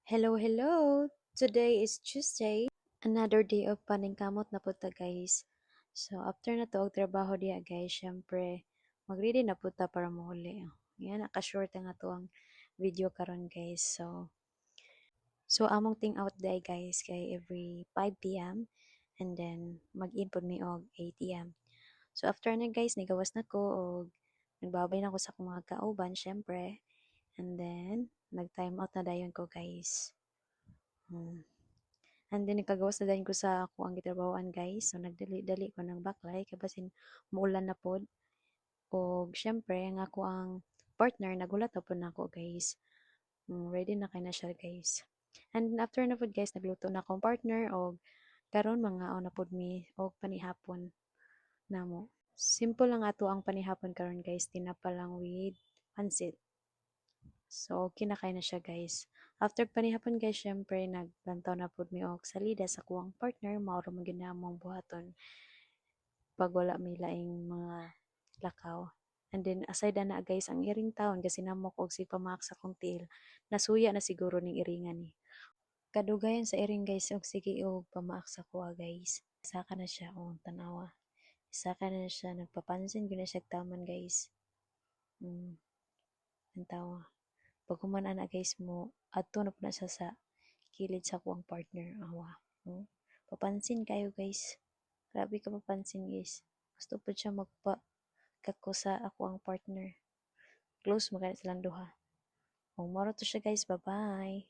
Hello, hello! Today is Tuesday. Another day of paningkamot na puta guys. So, after na to, og trabaho diya guys, syempre, mag-ready na puta para mahuli. Yan, nakashort nga to ang video karon guys. So among ting out day guys kay every 5 p.m. and then mag-input mi og 8 a.m. So after na guys, nigawas na ko og nagbabay na ko sa akong mga kauban syempre. And then, nag-time out na dayon ko guys. And then nagkagawas na din ko sa ako ang gitrabahoan guys. So nagdali-dali ko ng baklay kay basin muulan na pod. O syempre ang ako ang partner nagulat na po na ako guys. Ready na kay na siya guys. And after na pod guys nagluto na akong partner og karon mga na pod mi og panihapon namo. Simple lang ato ang panihapon karon guys, tinapa lang with pansit. So, okay na na siya guys. After panihapon guys, syempre, naglantaw na pod mi og salida sa kuwang partner, mauro man ginamong buhaton pag wala may laing mga lakaw. And then, aside na guys, ang iring taon, kasi namok og si pamak sa kong tiil, nasuya na siguro ning iringan ni. Kadugayan sa iring guys, og sige og pamaak sa kuha guys. Isa ka na siya, tanawa. Isa ka na siya, nagpapansin ko na siya taman guys. Ang tawa. Pag humana na guys mo, adto na po na siya sa kilid sa kuwang partner. Awa. Papansin kayo guys. Grabe ka papansin guys. Gusto po siya magpa kako sa ako ang partner. Close magana silang duha. Maro to siya guys. Bye-bye.